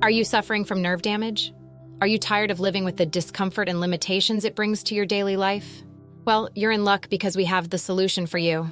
Are you suffering from nerve damage? Are you tired of living with the discomfort and limitations it brings to your daily life? Well, you're in luck because we have the solution for you.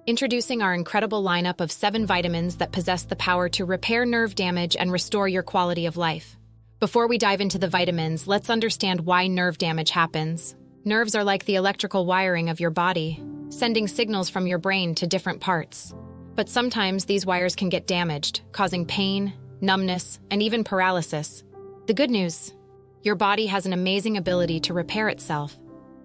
Introducing our incredible lineup of 7 vitamins that possess the power to repair nerve damage and restore your quality of life. Before we dive into the vitamins, let's understand why nerve damage happens. Nerves are like the electrical wiring of your body, sending signals from your brain to different parts. But sometimes these wires can get damaged, causing pain, numbness, and even paralysis. The good news: your body has an amazing ability to repair itself,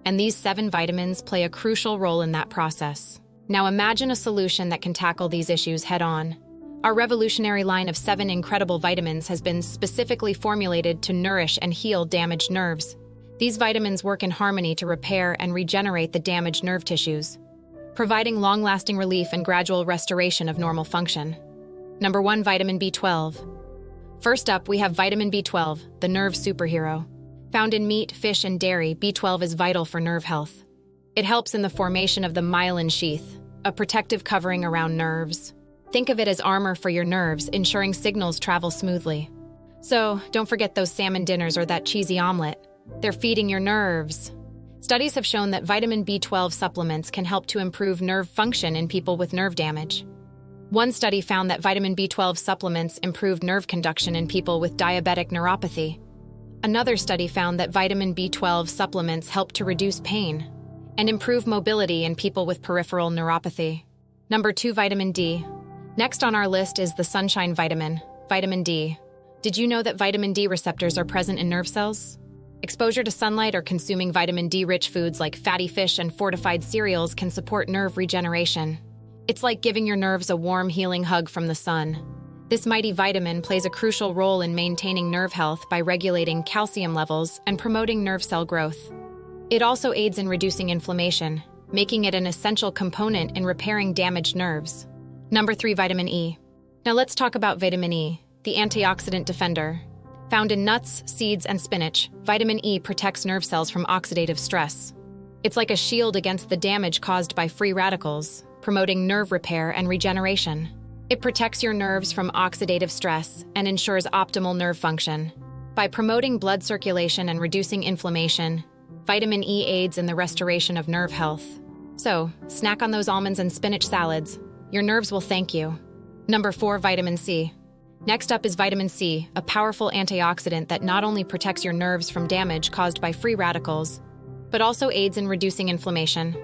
and these 7 vitamins play a crucial role in that process. Now imagine a solution that can tackle these issues head-on. Our revolutionary line of 7 incredible vitamins has been specifically formulated to nourish and heal damaged nerves. These vitamins work in harmony to repair and regenerate the damaged nerve tissues, providing long-lasting relief and gradual restoration of normal function. Number 1, vitamin B12. First up, we have vitamin B12, the nerve superhero. Found in meat, fish, and dairy, B12 is vital for nerve health. It helps in the formation of the myelin sheath, a protective covering around nerves. Think of it as armor for your nerves, ensuring signals travel smoothly. So, don't forget those salmon dinners or that cheesy omelet. They're feeding your nerves. Studies have shown that vitamin B12 supplements can help to improve nerve function in people with nerve damage. One study found that vitamin B12 supplements improved nerve conduction in people with diabetic neuropathy. Another study found that vitamin B12 supplements help to reduce pain and improve mobility in people with peripheral neuropathy. Number 2, vitamin D. Next on our list is the sunshine vitamin, vitamin D. Did you know that vitamin D receptors are present in nerve cells? Exposure to sunlight or consuming vitamin D-rich foods like fatty fish and fortified cereals can support nerve regeneration. It's like giving your nerves a warm, healing hug from the sun. This mighty vitamin plays a crucial role in maintaining nerve health by regulating calcium levels and promoting nerve cell growth. It also aids in reducing inflammation, making it an essential component in repairing damaged nerves. Number 3, vitamin E. Now let's talk about vitamin E, the antioxidant defender. Found in nuts, seeds, and spinach, vitamin E protects nerve cells from oxidative stress. It's like a shield against the damage caused by free radicals, promoting nerve repair and regeneration. It protects your nerves from oxidative stress and ensures optimal nerve function. By promoting blood circulation and reducing inflammation, vitamin E aids in the restoration of nerve health. So, snack on those almonds and spinach salads. Your nerves will thank you. Number 4, vitamin C. Next up is vitamin C, a powerful antioxidant that not only protects your nerves from damage caused by free radicals, but also aids in reducing inflammation.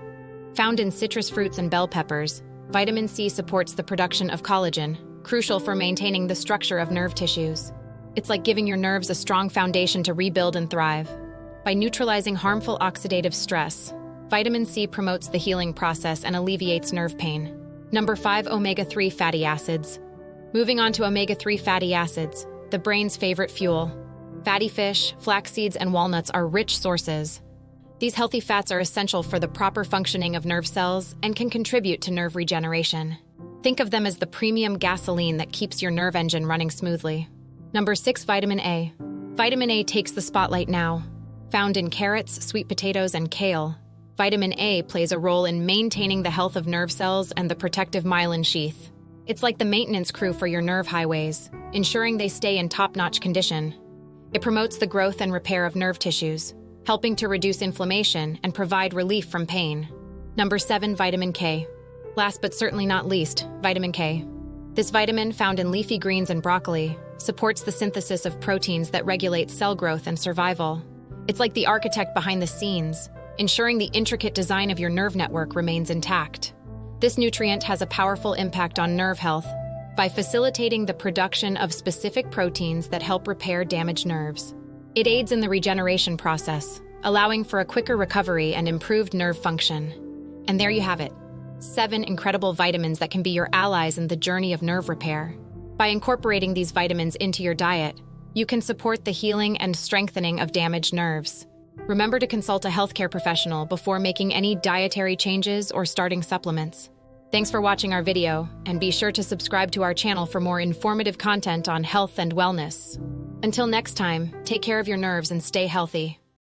Found in citrus fruits and bell peppers, vitamin C supports the production of collagen, crucial for maintaining the structure of nerve tissues. It's like giving your nerves a strong foundation to rebuild and thrive. By neutralizing harmful oxidative stress, vitamin C promotes the healing process and alleviates nerve pain. Number 5, omega-3 fatty acids. Moving on to omega-3 fatty acids, the brain's favorite fuel. Fatty fish, flax seeds, and walnuts are rich sources. These healthy fats are essential for the proper functioning of nerve cells and can contribute to nerve regeneration. Think of them as the premium gasoline that keeps your nerve engine running smoothly. Number 6, vitamin A. Vitamin A takes the spotlight now. Found in carrots, sweet potatoes, and kale, vitamin A plays a role in maintaining the health of nerve cells and the protective myelin sheath. It's like the maintenance crew for your nerve highways, ensuring they stay in top-notch condition. It promotes the growth and repair of nerve tissues, helping to reduce inflammation and provide relief from pain. Number 7, vitamin K. Last but certainly not least, vitamin K. This vitamin, found in leafy greens and broccoli, supports the synthesis of proteins that regulate cell growth and survival. It's like the architect behind the scenes, ensuring the intricate design of your nerve network remains intact. This nutrient has a powerful impact on nerve health by facilitating the production of specific proteins that help repair damaged nerves. It aids in the regeneration process, allowing for a quicker recovery and improved nerve function. And there you have it, 7 incredible vitamins that can be your allies in the journey of nerve repair. By incorporating these vitamins into your diet, you can support the healing and strengthening of damaged nerves. Remember to consult a healthcare professional before making any dietary changes or starting supplements. Thanks for watching our video, and be sure to subscribe to our channel for more informative content on health and wellness. Until next time, take care of your nerves and stay healthy.